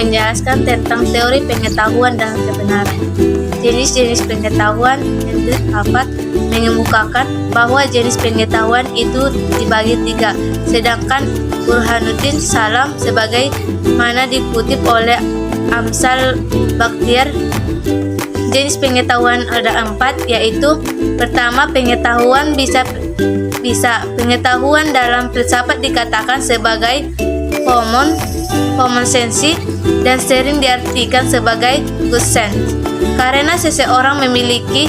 menjelaskan tentang teori pengetahuan dan kebenaran. Jenis-jenis pengetahuan yang terdapat mengemukakan bahwa jenis pengetahuan itu dibagi 3, sedangkan Burhanuddin Salam sebagai mana dikutip oleh Amsal Bakhtiar, jenis pengetahuan ada 4, yaitu pertama, pengetahuan bisa pengetahuan dalam filsafat dikatakan sebagai common sense dan sering diartikan sebagai good sense, karena seseorang memiliki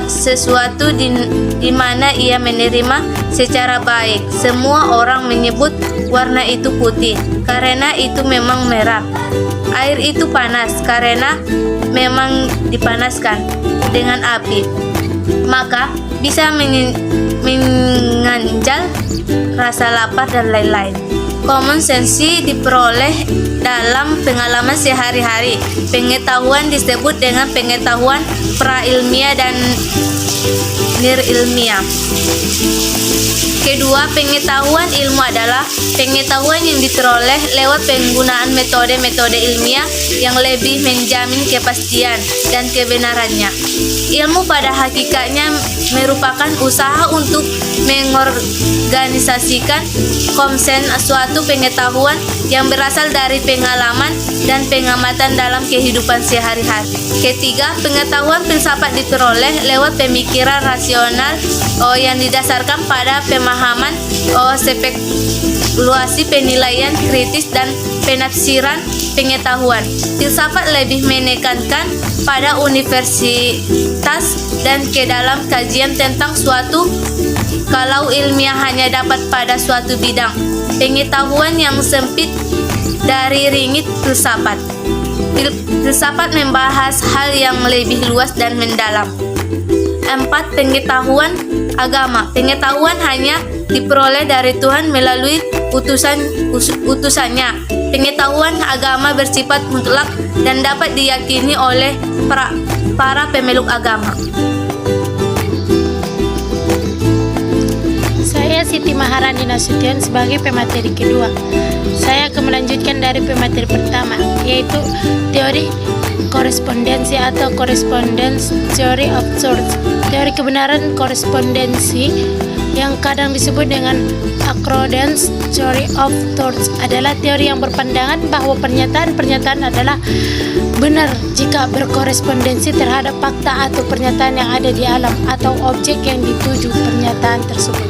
sesuatu di mana ia menerima secara baik. Semua orang menyebut warna itu putih karena itu memang merah. Air itu panas karena memang dipanaskan dengan api, maka bisa menganjal rasa lapar dan lain-lain. Common sense diperoleh dalam pengalaman sehari-hari. Pengetahuan disebut dengan pengetahuan pra-ilmiah dan nir-ilmiah. Kedua, pengetahuan ilmu adalah pengetahuan yang diperoleh lewat penggunaan metode-metode ilmiah yang lebih menjamin kepastian dan kebenarannya. Ilmu pada hakikatnya merupakan usaha untuk mengorganisasikan konsen suatu pengetahuan yang berasal dari pengalaman dan pengamatan dalam kehidupan sehari-hari. Ketiga, pengetahuan filsafat diperoleh lewat pemikiran rasional yang didasarkan pada pemahaman spekulasi, penilaian kritis, dan penafsiran pengetahuan. Filsafat lebih menekankan pada universitas dan ke dalam kajian tentang suatu, kalau ilmiah hanya dapat pada suatu bidang pengetahuan yang sempit dari ringit filsafat. Filsafat membahas hal yang lebih luas dan mendalam. 4. Pengetahuan agama. Pengetahuan hanya diperoleh dari Tuhan melalui utusannya. Pengetahuan agama bersifat mutlak dan dapat diyakini oleh para pemeluk agama. Saya Siti Maharani Nasution sebagai pemateri kedua. Saya akan melanjutkan dari pemateri pertama, yaitu teori korespondensi atau correspondence theory of truth. Teori kebenaran korespondensi yang kadang disebut dengan accordance theory of truth adalah teori yang berpandangan bahwa pernyataan-pernyataan adalah benar jika berkorespondensi terhadap fakta atau pernyataan yang ada di alam atau objek yang dituju pernyataan tersebut.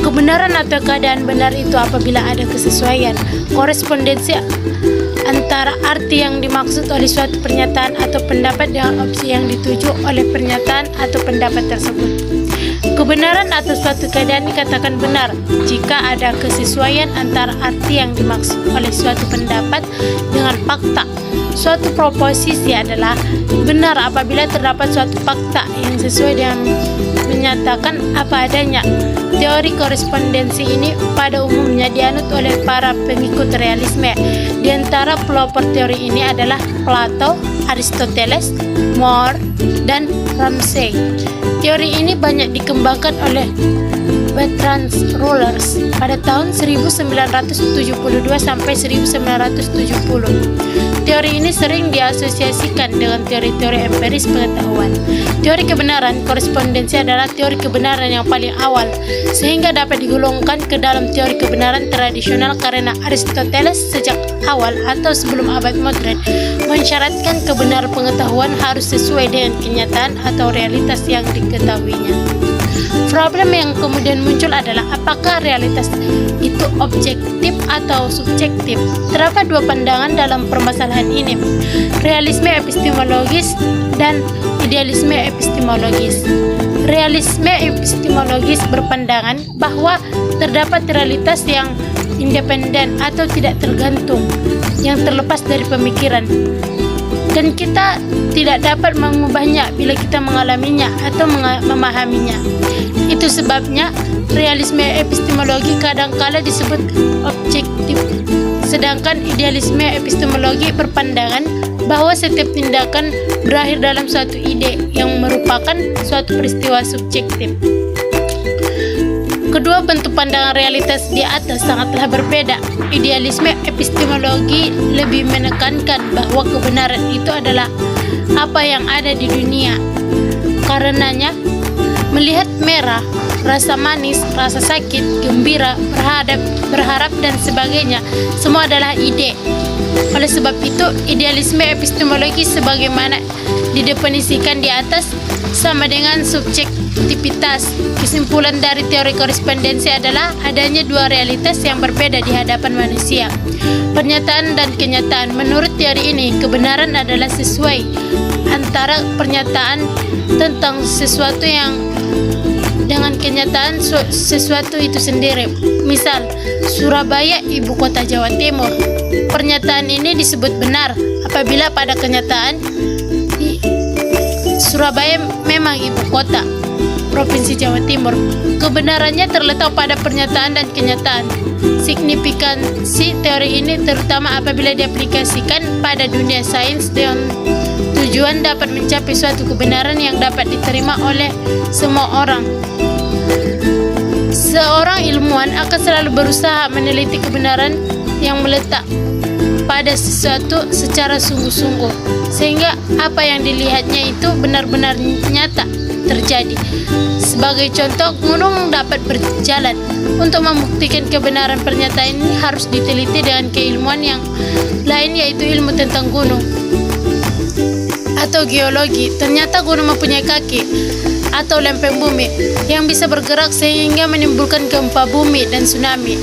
Kebenaran atau keadaan benar itu apabila ada kesesuaian korespondensi antara arti yang dimaksud oleh suatu pernyataan atau pendapat dengan opsi yang dituju oleh pernyataan atau pendapat tersebut. Kebenaran atau suatu keadaan dikatakan benar jika ada kesesuaian antara arti yang dimaksud oleh suatu pendapat dengan fakta. Suatu proposisi adalah benar apabila terdapat suatu fakta yang sesuai dengan menyatakan apa adanya. Teori korespondensi ini pada umumnya dianut oleh para pengikut realisme. Di antara pelopor teori ini adalah Plato, Aristoteles, More, dan Ramsay. Teori ini banyak dikembangkan oleh Bertrand Russell pada tahun 1972 sampai 1970. Teori ini sering diasosiasikan dengan teori-teori empiris pengetahuan. Teori kebenaran korespondensi adalah teori kebenaran yang paling awal, sehingga dapat digolongkan ke dalam teori kebenaran tradisional karena Aristoteles sejak awal atau sebelum abad modern mensyaratkan kebenaran pengetahuan harus sesuai dengan kenyataan atau realitas yang diketahuinya. Problem yang kemudian muncul adalah apakah realitas itu objektif atau subjektif. Terdapat dua pandangan dalam permasalahan ini, realisme epistemologis dan idealisme epistemologis. Realisme epistemologis berpandangan bahwa terdapat realitas yang independen atau tidak tergantung, yang terlepas dari pemikiran, dan kita tidak dapat mengubahnya bila kita mengalaminya atau memahaminya. Itu sebabnya realisme epistemologi kadangkala disebut objektif, sedangkan idealisme epistemologi berpandangan bahwa setiap tindakan berakhir dalam suatu ide yang merupakan suatu peristiwa subjektif. Kedua bentuk pandangan realitas di atas sangatlah berbeda. Idealisme epistemologi lebih menekankan bahwa kebenaran itu adalah apa yang ada di dunia. Karenanya, melihat merah, rasa manis, rasa sakit, gembira, berharap dan sebagainya, semua adalah ide. Oleh sebab itu, idealisme epistemologi sebagaimana didefinisikan di atas sama dengan subjektivitas. Kesimpulan dari teori korespondensi adalah adanya dua realitas yang berbeda di hadapan manusia, pernyataan dan kenyataan. Menurut teori ini, kebenaran adalah sesuai antara pernyataan tentang sesuatu yang dengan kenyataan sesuatu itu sendiri. Misal, Surabaya ibu kota Jawa Timur. Pernyataan ini disebut benar apabila pada kenyataan Surabaya memang ibu kota Provinsi Jawa Timur. Kebenarannya terletak pada pernyataan dan kenyataan. Signifikansi teori ini terutama apabila diaplikasikan pada dunia sains dengan tujuan dapat mencapai suatu kebenaran yang dapat diterima oleh semua orang. Seorang ilmuwan akan selalu berusaha meneliti kebenaran yang meletak pada sesuatu secara sungguh-sungguh, sehingga apa yang dilihatnya itu benar-benar nyata terjadi. Sebagai contoh, gunung dapat berjalan. Untuk membuktikan kebenaran pernyataan ini harus diteliti dengan keilmuan yang lain, yaitu ilmu tentang gunung atau geologi. Ternyata gunung mempunyai kaki atau lempeng bumi yang bisa bergerak sehingga menimbulkan gempa bumi dan tsunami.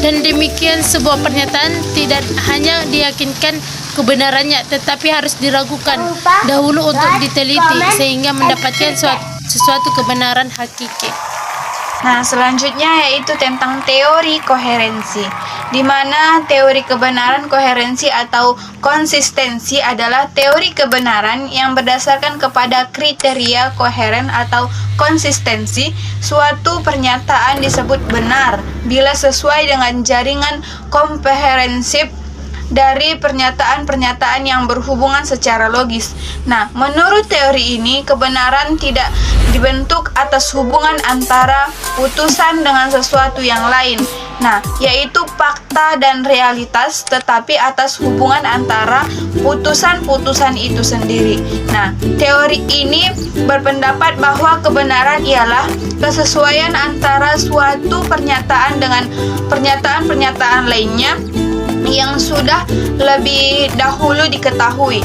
Dan demikian sebuah pernyataan tidak hanya diyakinkan kebenarannya, tetapi harus diragukan dahulu untuk diteliti sehingga mendapatkan sesuatu kebenaran hakiki. Nah, selanjutnya yaitu tentang teori koherensi, di mana teori kebenaran koherensi atau konsistensi adalah teori kebenaran yang berdasarkan kepada kriteria koheren atau konsistensi. Suatu pernyataan disebut benar bila sesuai dengan jaringan komprehensif dari pernyataan-pernyataan yang berhubungan secara logis. Nah, menurut teori ini, kebenaran tidak dibentuk atas hubungan antara putusan dengan sesuatu yang lain, yaitu fakta dan realitas, tetapi atas hubungan antara putusan-putusan itu sendiri. Nah, teori ini berpendapat bahwa kebenaran ialah kesesuaian antara suatu pernyataan dengan pernyataan-pernyataan lainnya yang sudah lebih dahulu diketahui,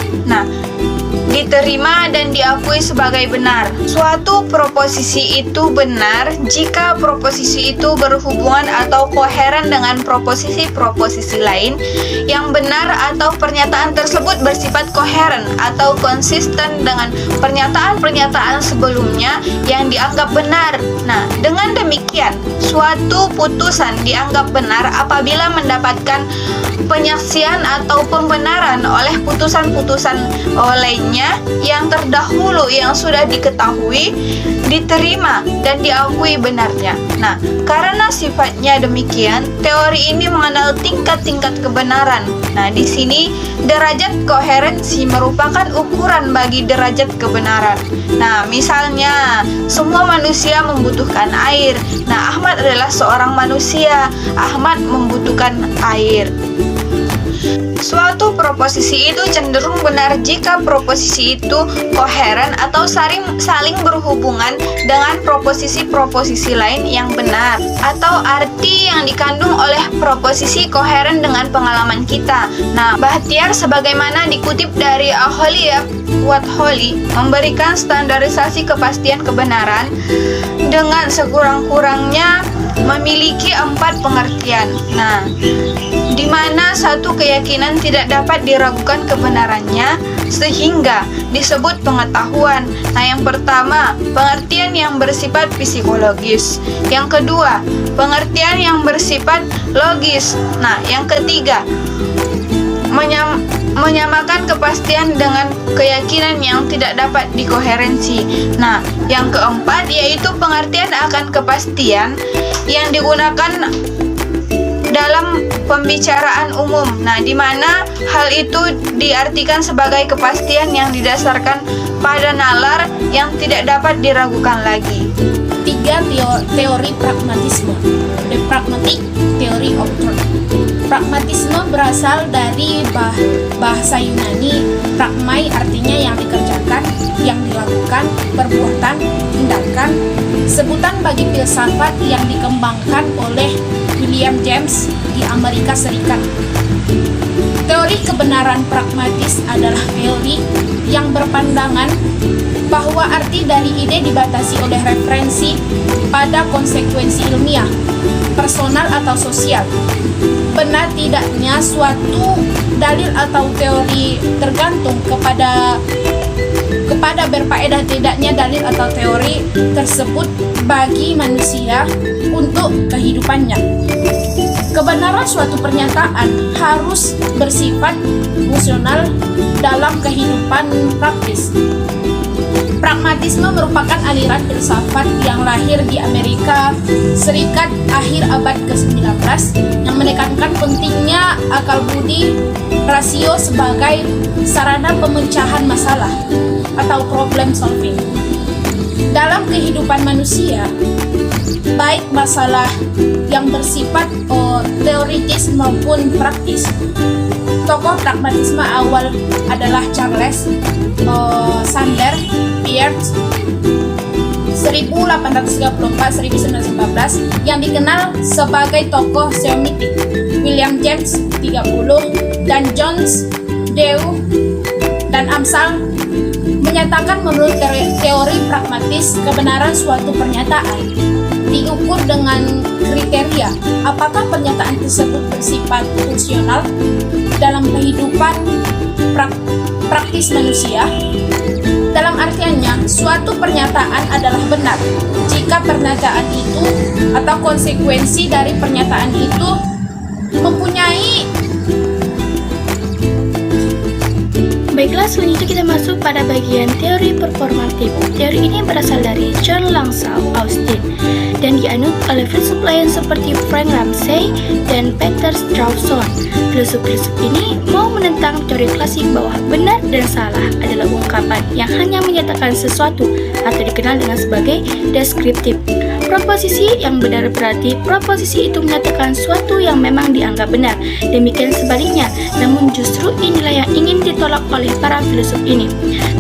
diterima dan diakui sebagai benar. Suatu proposisi itu benar jika proposisi itu berhubungan atau koheren dengan proposisi-proposisi lain yang benar, atau pernyataan tersebut bersifat koheren atau konsisten dengan pernyataan-pernyataan sebelumnya yang dianggap benar. Nah, dengan demikian, suatu putusan dianggap benar apabila mendapatkan penyaksian atau pembenaran oleh putusan-putusan lainnya yang terdahulu yang sudah diketahui, diterima dan diakui benarnya. Nah, karena sifatnya demikian, teori ini mengenal tingkat-tingkat kebenaran. Nah, di sini derajat koherensi merupakan ukuran bagi derajat kebenaran. Nah, misalnya semua manusia membutuhkan air. Nah, Ahmad adalah seorang manusia. Ahmad membutuhkan air. Suatu proposisi itu cenderung benar jika proposisi itu koheren atau saling berhubungan dengan proposisi-proposisi lain yang benar, atau arti yang dikandung oleh proposisi koheren dengan pengalaman kita. Nah, Bahtiar sebagaimana dikutip dari Aholiya Watholi memberikan standarisasi kepastian kebenaran dengan sekurang-kurangnya memiliki 4 pengertian. Nah, di mana satu keyakinan tidak dapat diragukan kebenarannya sehingga disebut pengetahuan. Nah, yang pertama, pengertian yang bersifat psikologis. Yang kedua, pengertian yang bersifat logis. Nah, yang ketiga, menyamakan kepastian dengan keyakinan yang tidak dapat dikoherensi. Nah, yang keempat yaitu pengertian akan kepastian yang digunakan dalam pembicaraan umum. Nah, di mana hal itu diartikan sebagai kepastian yang didasarkan pada nalar yang tidak dapat diragukan lagi. 3. teori pragmatisme, the pragmatic theory of truth. Pragmatisme berasal dari bahasa Yunani pragmai, artinya yang dikerjakan, yang dilakukan, perbuatan, tindakan, sebutan bagi filsafat yang dikembangkan oleh William James di Amerika Serikat. Teori kebenaran pragmatis adalah teori yang berpandangan bahwa arti dari ide dibatasi oleh referensi pada konsekuensi ilmiah, personal atau sosial. Benar tidaknya suatu dalil atau teori tergantung kepada berfaedah tidaknya dalil atau teori tersebut bagi manusia untuk kehidupannya. Kebenaran suatu pernyataan harus bersifat fungsional dalam kehidupan praktis. Pragmatisme merupakan aliran filsafat yang lahir di Amerika Serikat akhir abad ke-19 yang menekankan pentingnya akal budi rasio sebagai sarana pemecahan masalah atau problem solving. Dalam kehidupan manusia, baik masalah yang bersifat teoritis maupun praktis. Tokoh pragmatisme awal adalah Charles Sanders Peirce 1834-1914 yang dikenal sebagai tokoh semitik, William James 30 dan Johns Dewey dan Amsal menyatakan menurut teori pragmatis kebenaran suatu pernyataan diukur dengan kriteria apakah pernyataan tersebut bersifat fungsional dalam kehidupan praktis manusia. Dalam artiannya, suatu pernyataan adalah benar jika pernyataan itu atau konsekuensi dari pernyataan itu mempunyai. Baiklah, selanjutnya kita masuk pada bagian teori performatif. Teori ini berasal dari John Langsau Austin dan dianut oleh filsuf lain seperti Frank Ramsey dan Peter Strawson. Filsuf-filsuf ini mau menentang teori klasik bahwa benar dan salah adalah ungkapan yang hanya menyatakan sesuatu atau dikenal dengan sebagai deskriptif. Proposisi yang benar berarti proposisi itu menyatakan suatu yang memang dianggap benar. Demikian sebaliknya, namun justru inilah yang ingin ditolak oleh para filsuf ini.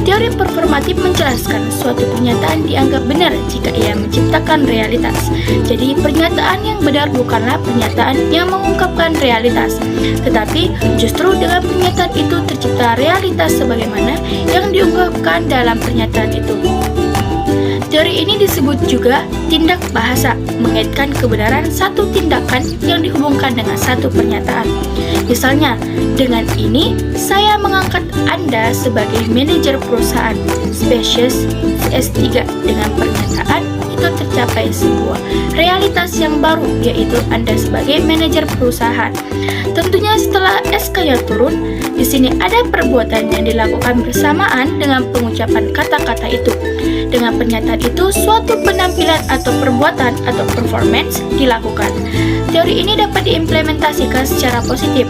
Teori performatif menjelaskan suatu pernyataan dianggap benar jika ia menciptakan realitas. Jadi pernyataan yang benar bukanlah pernyataan yang mengungkapkan realitas, tetapi justru dengan pernyataan itu tercipta realitas sebagaimana yang diungkapkan dalam pernyataan itu. Teori ini disebut juga tindak bahasa, mengaitkan kebenaran satu tindakan yang dihubungkan dengan satu pernyataan. Misalnya, dengan ini saya mengangkat Anda sebagai manajer perusahaan spesies CS3. Dengan pernyataan itu tercapai sebuah realitas yang baru, yaitu Anda sebagai manajer perusahaan. Tentunya setelah SK-nya turun, di sini ada perbuatan yang dilakukan bersamaan dengan pengucapan kata-kata itu. Dengan pernyataan itu, suatu penampilan atau perbuatan atau performance dilakukan. Teori ini dapat diimplementasikan secara positif,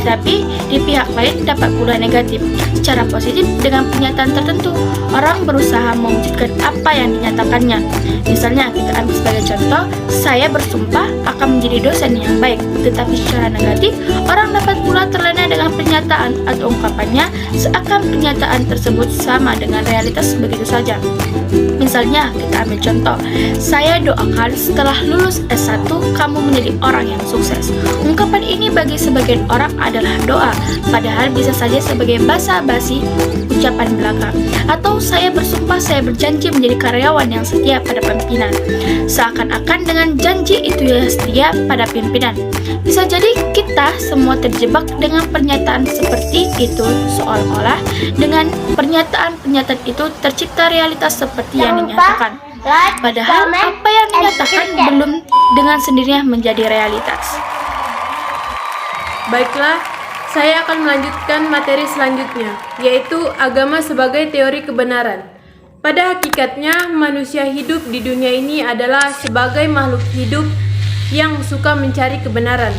tapi di pihak lain dapat pula negatif. Secara positif, dengan pernyataan tertentu, orang berusaha mewujudkan apa yang dinyatakannya. Misalnya, kita ambil sebagai contoh, saya bersumpah akan menjadi dosen yang baik. Tetapi secara negatif, orang dapat pula terlena dengan pernyataan atau ungkapannya seakan pernyataan tersebut sama dengan realitas begitu saja. Misalnya, kita ambil contoh, saya doakan setelah lulus S1 kamu menjadi orang yang sukses. Ungkapan ini bagi sebagian orang adalah doa, padahal bisa saja sebagai basa-basi ucapan belaka. Atau saya bersumpah saya berjanji menjadi karyawan yang setia pada pimpinan. Seakan-akan dengan janji itu ya setia pada pimpinan. Bisa jadi kita semua terjebak dengan pernyataan seperti itu, seolah-olah dengan pernyataan-pernyataan itu tercipta realitas seperti yang dinyatakan. Padahal apa yang dinyatakan belum dengan sendirinya menjadi realitas. Baiklah, saya akan melanjutkan materi selanjutnya, yaitu agama sebagai teori kebenaran. Pada hakikatnya, manusia hidup di dunia ini adalah sebagai makhluk hidup yang suka mencari kebenaran.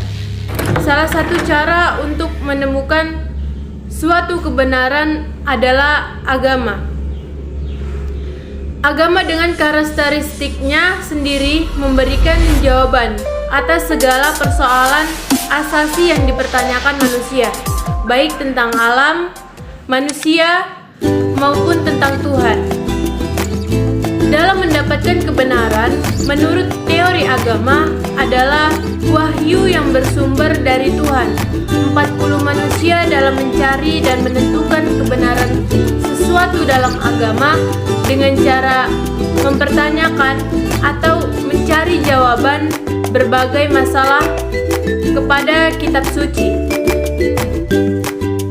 Salah satu cara untuk menemukan suatu kebenaran adalah agama. Agama dengan karakteristiknya sendiri memberikan jawaban atas segala persoalan asasi yang dipertanyakan manusia, baik tentang alam, manusia, maupun tentang Tuhan. Dalam mendapatkan kebenaran, menurut teori agama adalah wahyu yang bersumber dari Tuhan. 40 manusia dalam mencari dan menentukan kebenaran sesuatu dalam agama dengan cara mempertanyakan atau mencari jawaban berbagai masalah kepada kitab suci.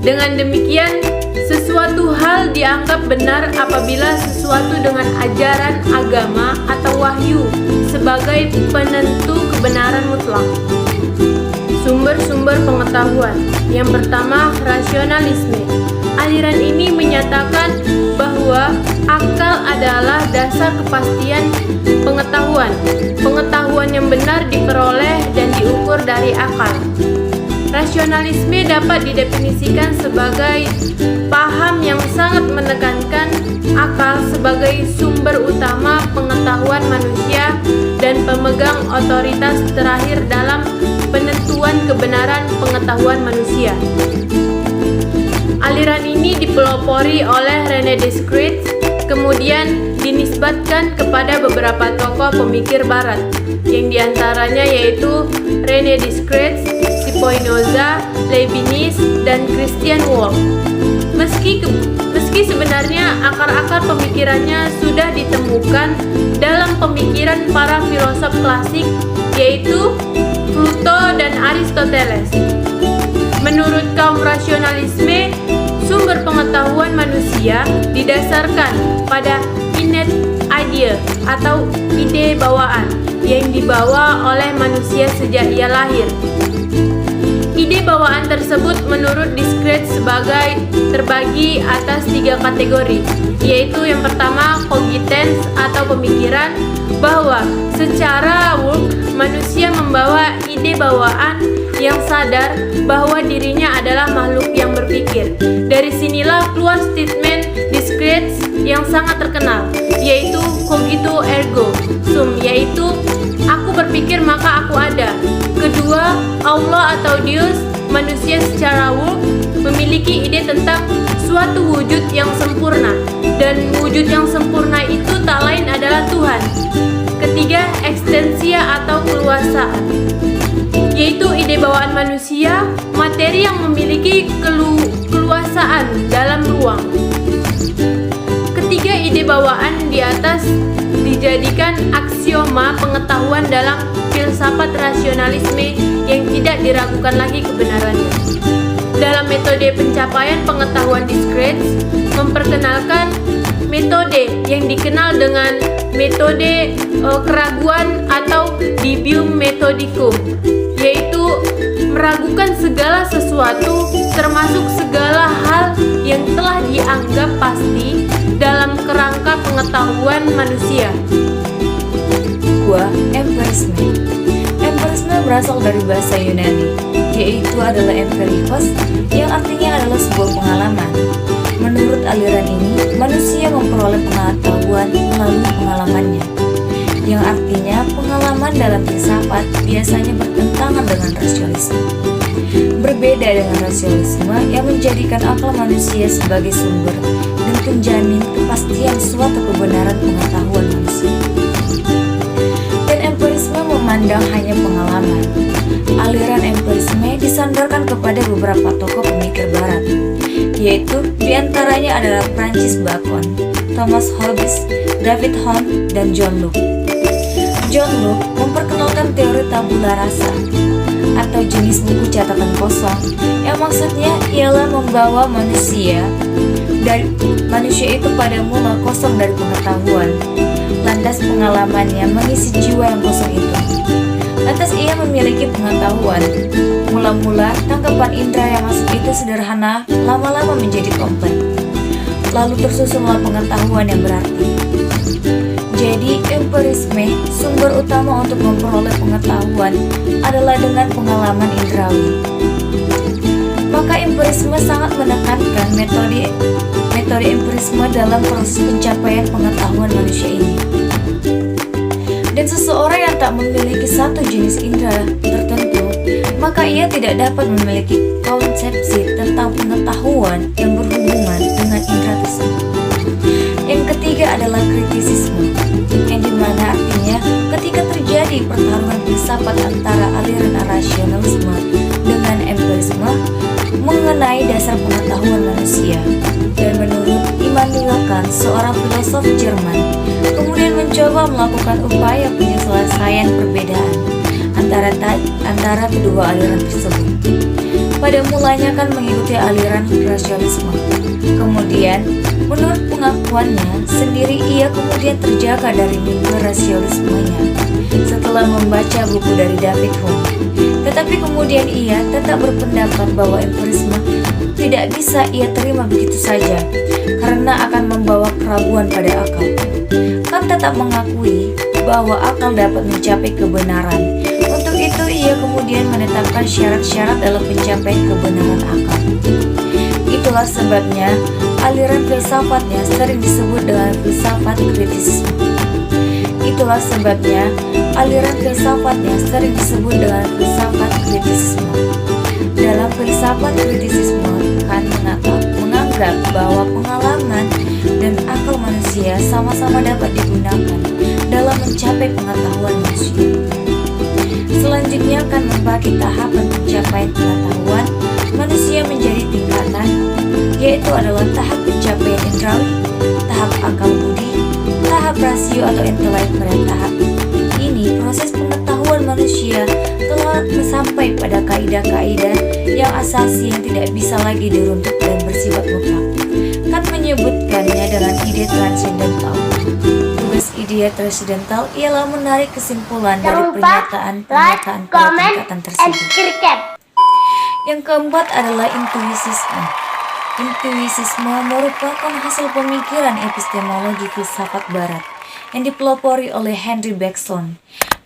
Dengan demikian, sesuatu hal dianggap benar apabila sesuatu dengan ajaran agama atau wahyu sebagai penentu kebenaran mutlak. Sumber-sumber pengetahuan. Yang pertama, rasionalisme. Aliran ini menyatakan bahwa akal adalah dasar kepastian pengetahuan. Pengetahuan yang benar diperoleh dan diukur dari akal. Rasionalisme dapat didefinisikan sebagai paham yang sangat menekankan akal sebagai sumber utama pengetahuan manusia dan pemegang otoritas terakhir dalam penentuan kebenaran pengetahuan manusia. Aliran ini dipelopori oleh René Descartes, kemudian dinisbatkan kepada beberapa tokoh pemikir barat, yang diantaranya yaitu René Descartes, Spinoza, Leibniz, dan Christian Wolff. Meski sebenarnya akar-akar pemikirannya sudah ditemukan dalam pemikiran para filosof klasik, yaitu Plato dan Aristoteles. Menurut kaum rasionalisme, sumber pengetahuan manusia didasarkan pada innate idea atau ide bawaan yang dibawa oleh manusia sejak ia lahir. Ide bawaan tersebut menurut Descartes sebagai terbagi atas 3 kategori, yaitu yang pertama cogitans atau pemikiran, bahwa secara awal manusia membawa ide bawaan yang sadar bahwa dirinya adalah makhluk yang berpikir. Dari sinilah keluar statement Descartes yang sangat terkenal, yaitu cogito ergo sum, yaitu aku berpikir maka aku ada. Kedua, Allah atau Deus, manusia secara awal memiliki ide tentang suatu wujud yang sempurna, dan wujud yang sempurna itu tak lain adalah Tuhan. Ketiga, ekstensia atau keluasaan, yaitu ide bawaan manusia, materi yang memiliki keluasaan dalam ruang. Ketiga ide bawaan di atas dijadikan aksioma pengetahuan dalam filsafat rasionalisme yang tidak diragukan lagi kebenarannya. Dalam metode pencapaian pengetahuan Descartes memperkenalkan metode yang dikenal dengan metode keraguan atau dubium methodicum, yaitu meragukan segala sesuatu termasuk segala hal yang telah dianggap pasti dalam kerangka pengetahuan manusia. 2. Empirisme. Empirisme berasal dari bahasa Yunani, yaitu adalah empirikos, yang artinya adalah sebuah pengalaman. Menurut aliran ini, manusia memperoleh pengetahuan melalui pengalamannya, yang artinya pengalaman dalam filsafat biasanya bertentangan dengan rasionalisme. Berbeda dengan rasionalisme yang menjadikan akal manusia sebagai sumber dan penjamin kepastian suatu kebenaran pengetahuan manusia. Dan empirisme memandang hanya pengalaman. Aliran empirisme disandarkan kepada beberapa tokoh pemikir barat, yaitu diantaranya adalah Francis Bacon, Thomas Hobbes, David Hume, dan John Locke. John Locke memperkenalkan teori tabula rasa atau jenis buku catatan kosong, yang maksudnya ialah membawa manusia itu pada mula kosong dari pengetahuan. Lantas pengalamannya mengisi jiwa yang kosong itu. Lantas ia memiliki pengetahuan. Mula-mula tangkapan indera yang masuk itu sederhana, lama-lama menjadi kompleks. Lalu tersusunlah pengetahuan yang berarti. Jadi empirisme, sumber utama untuk memperoleh pengetahuan adalah dengan pengalaman indrawi. Maka empirisme sangat menekankan metode metode empirisme dalam proses pencapaian pengetahuan manusia ini. Dan seseorang yang tak memiliki satu jenis indera tertentu, maka ia tidak dapat memiliki konsepsi tentang pengetahuan yang berhubungan dengan indera tersebut. Yang ketiga adalah kritisisme, yang dimana artinya ketika terjadi pertarungan filsafat antara aliran rasionalisme dengan empirisme mengenai dasar pengetahuan manusia. Dan menurut Immanuel Kant, seorang filosof Jerman, kemudian mencoba melakukan upaya penyelesaian perbedaan antara kedua aliran tersebut. Pada mulanya Kant mengikuti aliran rasionalisme. Kemudian, menurut pengakuannya sendiri, ia kemudian terjaga dari mimpi rasionalismenya setelah membaca buku dari David Hume. Tetapi kemudian ia tetap berpendapat bahwa empirisme tidak bisa ia terima begitu saja karena akan membawa keraguan pada akal. Kant tetap mengakui bahwa akal dapat mencapai kebenaran. Untuk itu ia kemudian menetapkan syarat-syarat dalam pencapaian kebenaran akal. Itulah sebabnya aliran filsafatnya sering disebut dengan filsafat kritisisme. Itulah sebabnya aliran filsafatnya sering disebut dengan filsafat kritisisme. Dalam filsafat kritisisme, Kant menganggap bahwa pengalaman dan akal manusia sama-sama dapat digunakan dalam mencapai pengetahuan manusia. Selanjutnya Kant membagi tahapan pencapaian pengetahuan manusia menjadi tingkatan, yaitu adalah tahap pencapaian indrawi, tahap akal budi, tahap rasio atau intelek. Pada tahap ini proses pengetahuan manusia telah sampai pada kaidah-kaidah yang asasi yang tidak bisa lagi diruntuk dan bersifat mutlak. Kant menyebutkannya dengan ide transendental. Tugas ide transendental ialah menarik kesimpulan dari pernyataan-pernyataan pada tingkatan tersebut. Yang keempat adalah intuisisme. Intuisisme merupakan hasil pemikiran epistemologi filsafat barat yang dipelopori oleh Henry Bergson.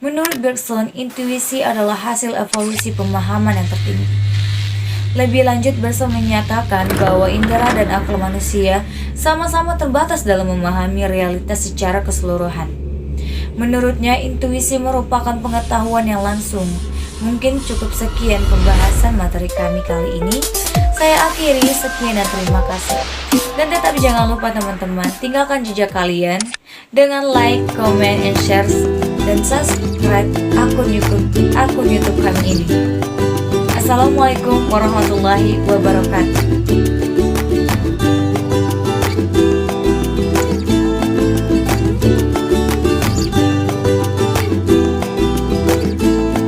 Menurut Bergson, intuisi adalah hasil evolusi pemahaman yang tertinggi. Lebih lanjut, Bergson menyatakan bahwa indera dan akal manusia sama-sama terbatas dalam memahami realitas secara keseluruhan. Menurutnya, intuisi merupakan pengetahuan yang langsung. Mungkin cukup sekian pembahasan materi kami kali ini. Saya akhiri, sekian dan terima kasih. Dan tetap jangan lupa teman-teman, tinggalkan jejak kalian dengan like, comment, and share, dan subscribe akun YouTube kami ini. Assalamualaikum warahmatullahi wabarakatuh.